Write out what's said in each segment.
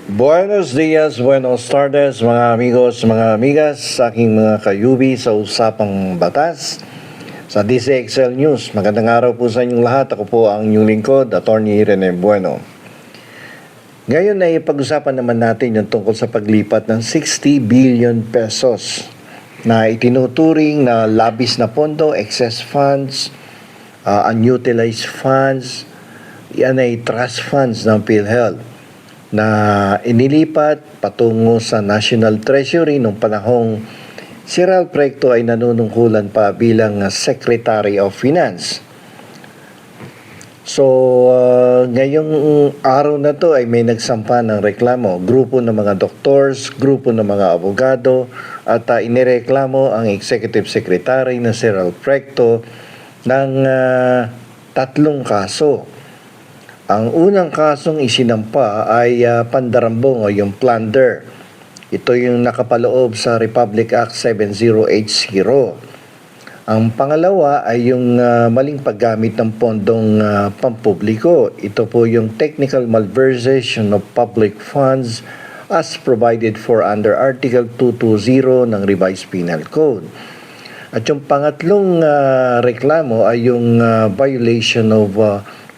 Buenos dias, buenos tardes mga amigos, mga amigas, sa aking mga kayubi sa Usapang Batas sa DCXL News. Magandang araw po sa inyong lahat. Ako po ang inyong lingkod, Attorney Rene Bueno. Ngayon ay pag-usapan naman natin yung tungkol sa paglipat ng 60 billion pesos na itinuturing na labis na pondo, excess funds, unutilized funds. Yan ay trust funds ng PhilHealth na inilipat patungo sa National Treasury nung panahong si Ralph Recto ay nanunungkulan pa bilang Secretary of Finance. So, ngayong araw na to ay may nagsampa ng reklamo. Grupo ng mga doctors, grupo ng mga abogado, at inireklamo ang Executive Secretary na si Ralph Recto ng tatlong kaso. Ang unang kasong isinampa ay pandarambong o yung plunder. Ito yung nakapaloob sa Republic Act 7080. Ang pangalawa ay yung maling paggamit ng pondong pampubliko. Ito po yung technical malversation of public funds as provided for under Article 220 ng Revised Penal Code. At yung pangatlong reklamo ay yung violation of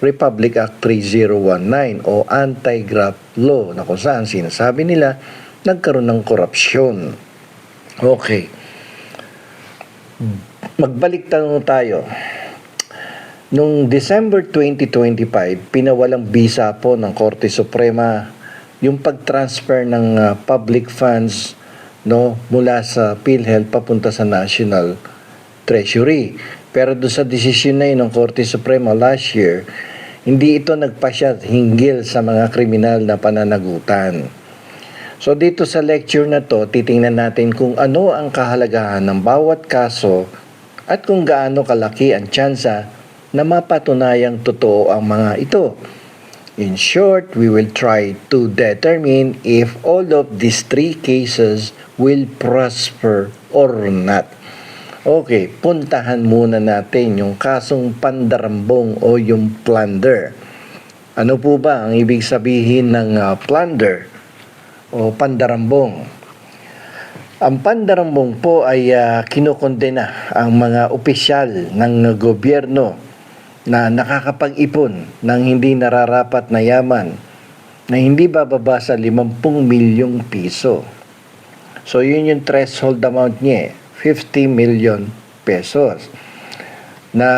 Republic Act 3019 o Anti-Graft Law na kung saan sinasabi nila nagkaroon ng korupsyon. Okay. Magbalik tayo. Noong December 2025, pinawalang bisa po ng Korte Suprema yung pag-transfer ng public funds mula sa PhilHealth papunta sa National Treasury. Pero doon sa desisyon na yun ng Korte Suprema last year, hindi ito nagpasya hinggil sa mga kriminal na pananagutan. So dito sa lecture na to, titingnan natin kung ano ang kahalagahan ng bawat kaso at kung gaano kalaki ang tsansa na mapatunayang totoo ang mga ito. In short, we will try to determine if all of these three cases will prosper or not. Okay, puntahan muna natin yung kasong pandarambong o yung plunder. Ano po ba ang ibig sabihin ng plunder o pandarambong? Ang pandarambong po ay kinokondena ang mga opisyal ng gobyerno na nakakapag-ipon ng hindi nararapat na yaman na hindi bababa sa 50 milyong piso. So yun yung threshold amount niya, 50 million pesos na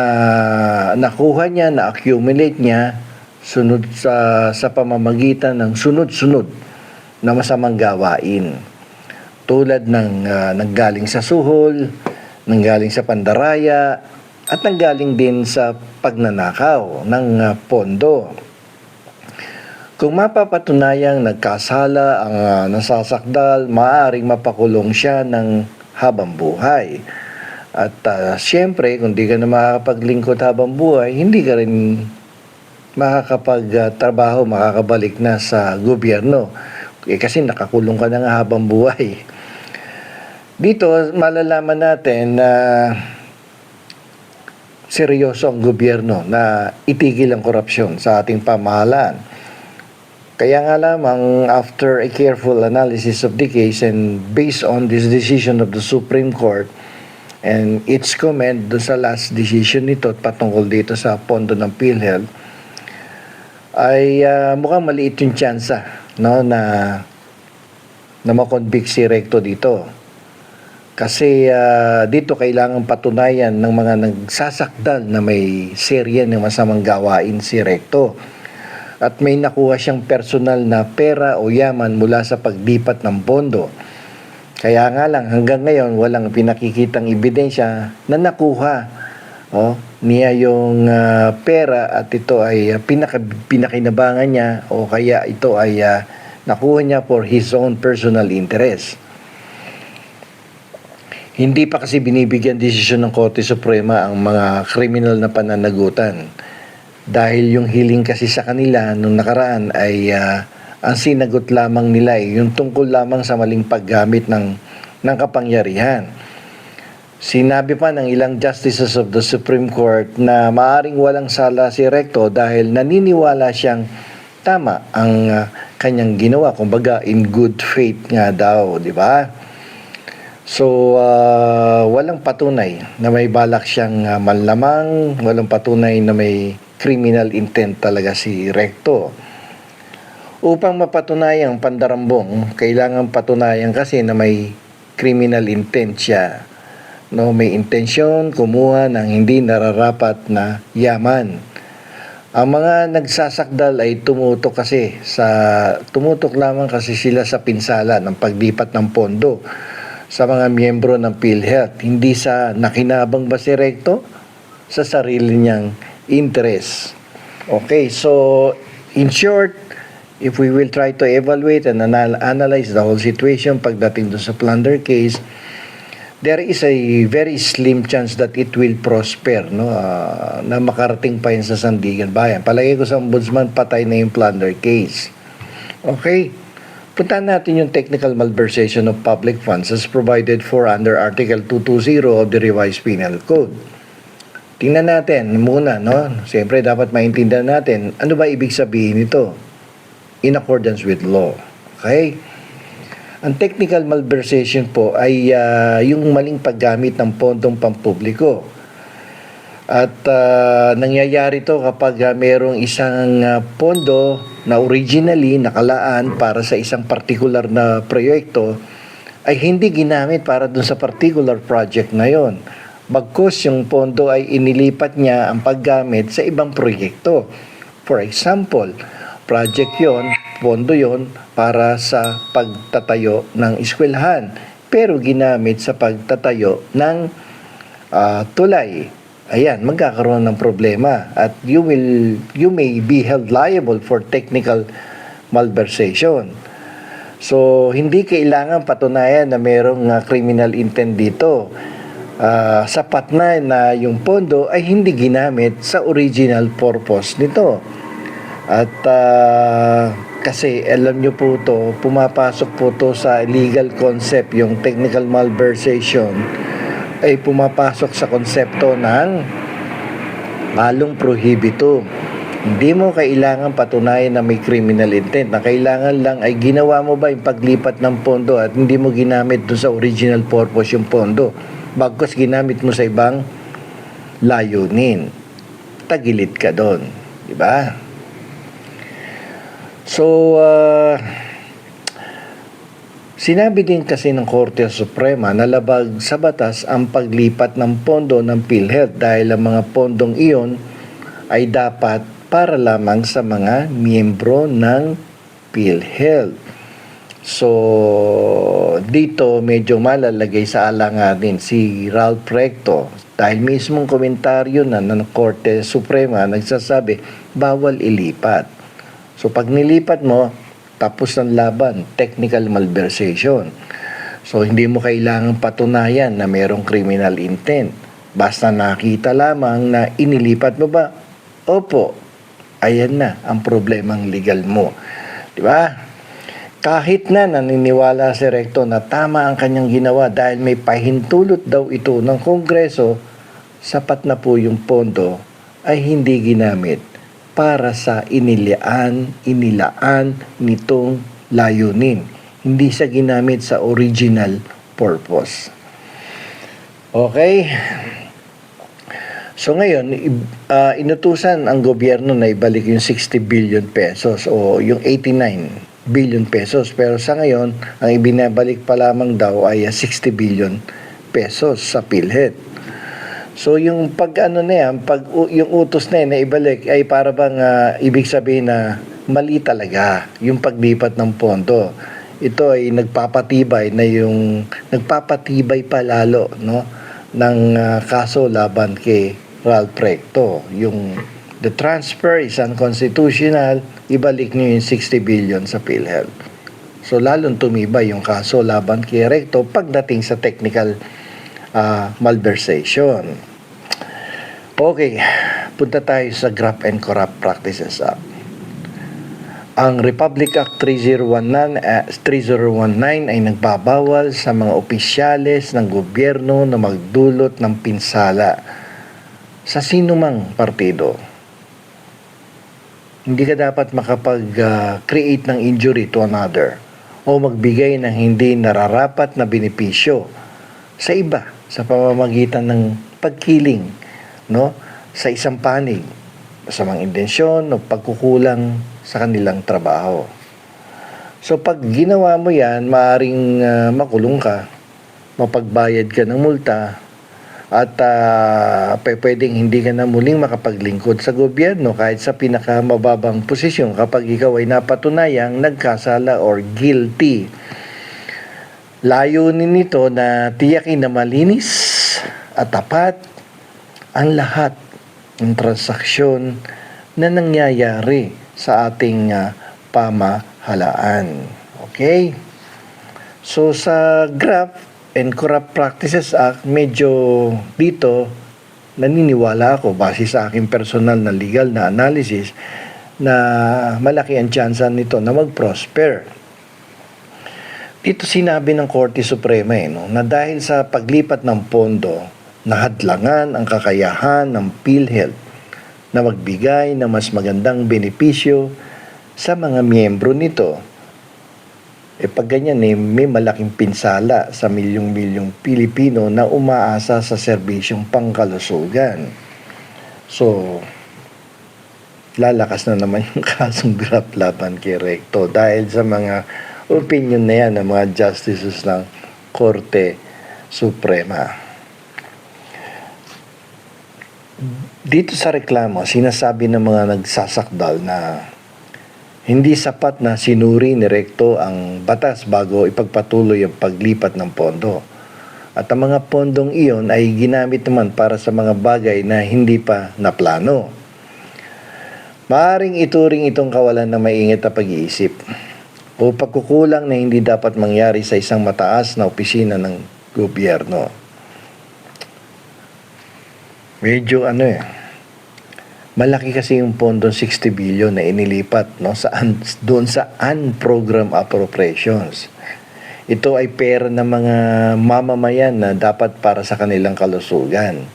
nakuha niya, na-accumulate niya sunod sa pamamagitan ng sunod-sunod na masamang gawain. Tulad ng nanggaling sa suhol, nanggaling sa pandaraya, at nanggaling din sa pagnanakaw ng pondo. Kung mapapatunayang nagkasala ang nasasakdal, maaaring mapakulong siya ng habang buhay. At siyempre, kung di ka na makakapaglingkod habang buhay, hindi ka rin makakapagtrabaho, makakabalik na sa gobyerno. Kasi nakakulong ka na nga habang buhay. Dito, malalaman natin na seryoso ang gobyerno na itigil ang korupsyon sa ating pamahalaan. Kaya nga lamang, after a careful analysis of the case and based on this decision of the Supreme Court and its comment doon sa last decision nito at patungkol dito sa pondo ng PhilHealth, ay mukhang maliit yung tsansa na makonvict si Recto dito. Kasi dito kailangan patunayan ng mga nagsasakdal na may serye ng masamang gawain si Recto. At may nakuha siyang personal na pera o yaman mula sa paglipat ng pondo. Kaya nga lang hanggang ngayon walang pinakikitang ebidensya na nakuha niya yung pera at ito ay pinakinabangan niya o kaya ito ay nakuha niya for his own personal interest. Hindi pa kasi binibigyan desisyon ng Korte Suprema ang mga kriminal na pananagutan. Dahil yung hiling kasi sa kanila nung nakaraan ay ang sinagot lamang nila ay yung tungkol lamang sa maling paggamit ng kapangyarihan. Sinabi pa ng ilang justices of the Supreme Court na maaring walang sala si Recto dahil naniniwala siyang tama ang kanyang ginawa. Kumbaga, in good faith nga daw, di ba? So, walang patunay na may balak siyang manlamang, walang patunay na may criminal intent talaga si Recto. Upang mapatunayan ang pandarambong, kailangan patunayan kasi na may criminal intent siya. No, may intensyon kumuha ng hindi nararapat na yaman. Ang mga nagsasakdal ay tumutok lamang kasi sila sa pinsala ng paglipat ng pondo sa mga miyembro ng PhilHealth, hindi sa nakinabang ba si Recto sa sarili niyang interest. Okay, so in short, if we will try to evaluate and analyze the whole situation pagdating doon sa plunder case, there is a very slim chance that it will prosper, no? Na makarating pa yun sa Sandigan Bayan. Palagay ko sa ombudsman, patay na yung plunder case. Okay, puntahan natin yung technical malversation of public funds as provided for under Article 220 of the Revised Penal Code. Tingnan natin muna, no? Siyempre, dapat maintindihan natin, ano ba ibig sabihin nito? In accordance with law. Okay? Ang technical malversation po ay yung maling paggamit ng pondong pampubliko. At nangyayari to kapag merong isang pondo na originally nakalaan para sa isang particular na proyekto ay hindi ginamit para dun sa particular project na yon. Bagkus yung pondo ay inilipat niya ang paggamit sa ibang proyekto. For example, project yon, pondo yon para sa pagtatayo ng eskwelahan, pero ginamit sa pagtatayo ng tulay. Ayan, magkakaroon ng problema at you may be held liable for technical malversation. So, hindi kailangan patunayan na mayroong criminal intent dito. Sapat na yung pondo ay hindi ginamit sa original purpose nito. At kasi alam nyo po to, pumapasok po to sa legal concept, yung technical malversation ay pumapasok sa konsepto ng malung prohibito. Hindi mo kailangan patunayan na may criminal intent. Na kailangan lang ay ginawa mo ba yung paglipat ng pondo at hindi mo ginamit doon sa original purpose yung pondo. Bagkus ginamit mo sa ibang layunin. Tagilid ka doon. Diba? So, sinabi din kasi ng Korte Suprema na labag sa batas ang paglipat ng pondo ng PhilHealth dahil ang mga pondong iyon ay dapat para lamang sa mga miyembro ng PhilHealth. So, dito medyo malalagay sa alanganin si Ralph Recto dahil mismong komentaryo na ng Korte Suprema nagsasabi bawal ilipat. So, pag nilipat mo, tapos ng laban, technical malversation. So, hindi mo kailangang patunayan na mayroong criminal intent. Basta nakita lamang na inilipat mo ba? Opo. Ayan na ang problemang legal mo. Diba? Kahit na naniniwala si Recto na tama ang kanyang ginawa dahil may pahintulot daw ito ng Kongreso, sapat na po yung pondo ay hindi ginamit para sa inilaan nitong layunin. Hindi siya ginamit sa original purpose. Okay? So ngayon, inutusan ang gobyerno na ibalik yung 60 billion pesos o yung 89 billion pesos. Pero sa ngayon, ang ibinabalik pa lamang daw ay 60 billion pesos sa PhilHealth. So yung yung utos na yan na ibalik ay para bang ibig sabihin na mali talaga yung paglipat ng pondo. Ito ay nagpapatibay nagpapatibay pa lalo, no, ng kaso laban kay Ralph Recto. Yung the transfer is unconstitutional, ibalik niyo yung 60 billion sa PhilHealth. So lalong tumibay yung kaso laban kay Recto pagdating sa technical malversation. Okay, punta tayo sa Graft and Corrupt Practices Act. Ang Republic Act 3019 ay nagbabawal sa mga opisyales ng gobyerno na magdulot ng pinsala sa sinumang partido. Hindi ka dapat makapag-create ng injury to another o magbigay ng hindi nararapat na benepisyo sa iba sa pamamagitan ng pagkiling, no, sa isang panig, masamang intensyon o pagkukulang sa kanilang trabaho. So pag ginawa mo yan, maaring makulong ka, mapagbayad ka ng multa, at pwedeng hindi ka na muling makapaglingkod sa gobyerno kahit sa pinakamababang posisyon kapag ikaw ay napatunayang nagkasala or guilty. Layunin nito na tiyakin na malinis at tapat ang lahat ng transaksyon na nangyayari sa ating pamahalaan. Okay? So sa Graft and Corrupt Practices Act, medyo dito naniniwala ako base sa aking personal na legal na analysis na malaki ang tsansa nito na mag-prosper. Dito sinabi ng Korte Suprema na dahil sa paglipat ng pondo, nahadlangan ang kakayahan ng PhilHealth na magbigay ng mas magandang benepisyo sa mga miyembro nito. Pag ganyan may malaking pinsala sa milyong-milyong Pilipino na umaasa sa serbisyong pangkalusugan. So, lalakas na naman yung kasong Graft laban kay Recto dahil sa mga opinion na yan ng mga justices ng Korte Suprema. Dito sa reklamo, sinasabi ng mga nagsasakdal na hindi sapat na sinuri ni Recto ang batas bago ipagpatuloy ang paglipat ng pondo. At ang mga pondong iyon ay ginamit naman para sa mga bagay na hindi pa naplano. Maaring ituring itong kawalan ng maingat na pag-iisip o pagkukulang na hindi dapat mangyari sa isang mataas na opisina ng gobyerno. Medyo malaki kasi yung pondo 60 billion na inilipat doon sa unprogrammed appropriations. Ito ay pera ng mga mamamayan na dapat para sa kanilang kalusugan.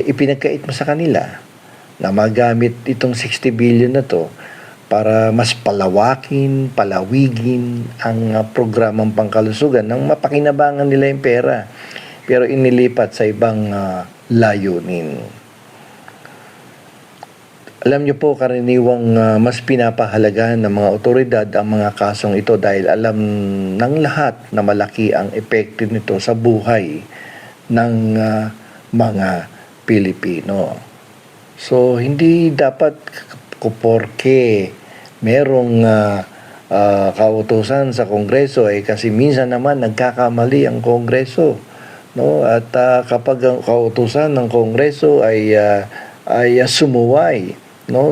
Ipinagkait mo sa kanila na magamit itong 60 billion na to para mas palawigin ang programang pangkalusugan nang mapakinabangan nila yung pera. Pero inilipat sa ibang layunin. Alam niyo po, karaniwang mas pinapahalagahan ng mga otoridad ang mga kasong ito dahil alam ng lahat na malaki ang epekto nito sa buhay ng mga Pilipino. So, hindi dapat porke merong kautusan sa Kongreso kasi minsan naman nagkakamali ang Kongreso. No? At kapag ang kautusan ng Kongreso ay sumuway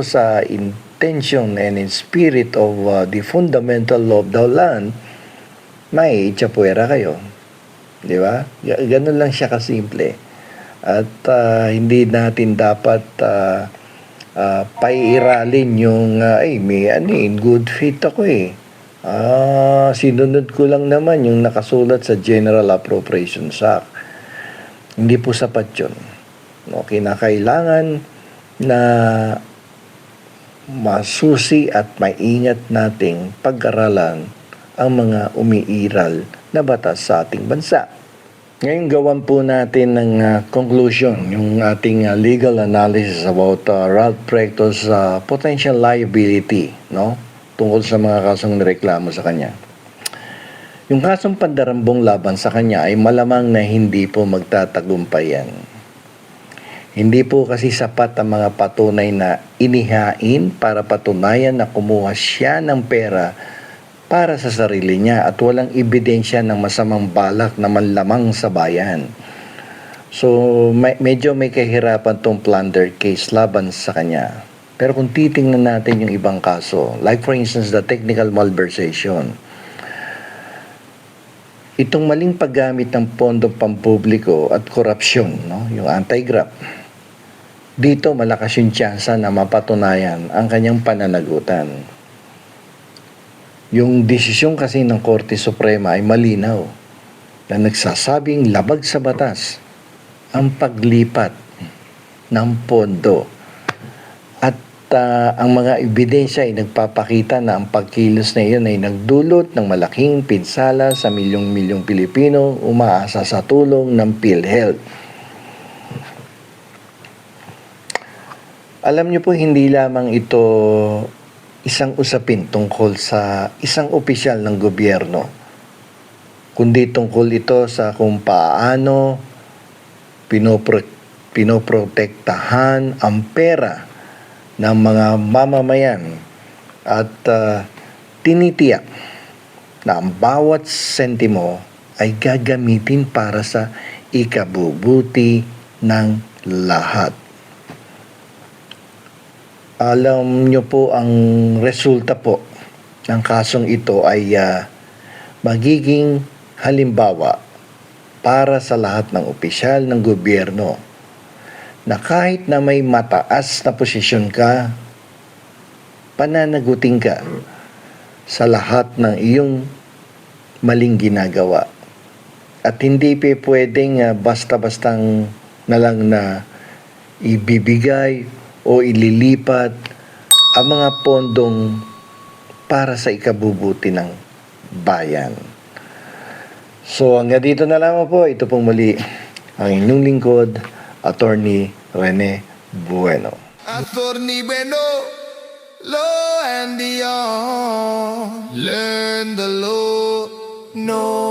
sa intention and in spirit of the fundamental law of the land, may itsapuera kayo. Di ba? Ganun lang siya kasimple. At hindi natin dapat paiiralin yung in good faith ako sinunod ko lang naman yung nakasulat sa General Appropriations Act. Hindi po sapat yun. Kinakailangan na masusi at maingat nating pag-aralan ang mga umiiral na batas sa ating bansa. Ngayon gawan po natin ng conclusion, yung ating legal analysis about Ralph Recto's potential liability, tungkol sa mga kasong nireklamo sa kanya. Yung kasong pandarambong laban sa kanya ay malamang na hindi po magtatagumpay yan. Hindi po kasi sapat ang mga patunay na inihain para patunayan na kumuha siya ng pera para sa sarili niya at walang ebidensya ng masamang balak na manlamang sa bayan. So, medyo may kahirapan tong plunder case laban sa kanya. Pero kung titingnan natin yung ibang kaso, like for instance, the technical malversation, itong maling paggamit ng pondo pampubliko at korupsyon, yung anti-graft, dito malakas yung tsansa na mapatunayan ang kanyang pananagutan. Yung desisyon kasi ng Korte Suprema ay malinaw na nagsasabing labag sa batas ang paglipat ng pondo at ang mga ebidensya ay nagpapakita na ang pagkilos na iyon ay nagdulot ng malaking pinsala sa milyong-milyong Pilipino umaasa sa tulong ng PhilHealth. Alam niyo po, hindi lamang ito isang usapin tungkol sa isang opisyal ng gobyerno, kundi tungkol ito sa kung paano pinoprotektahan ang pera ng mga mamamayan at tinitiyak na ang bawat sentimo ay gagamitin para sa ikabubuti ng lahat. Alam nyo po, ang resulta po ng kasong ito ay magiging halimbawa para sa lahat ng opisyal ng gobyerno na kahit na may mataas na posisyon ka, pananagutin ka sa lahat ng iyong maling ginagawa. At hindi pwedeng basta-bastang na lang na ibibigay o ililipat ang mga pondong para sa ikabubuti ng bayan. So hanggang dito na lamang po. Ito pong muli ang inyong lingkod, Attorney Rene Bueno. Attorney Bueno, law and beyond. Learn the law, know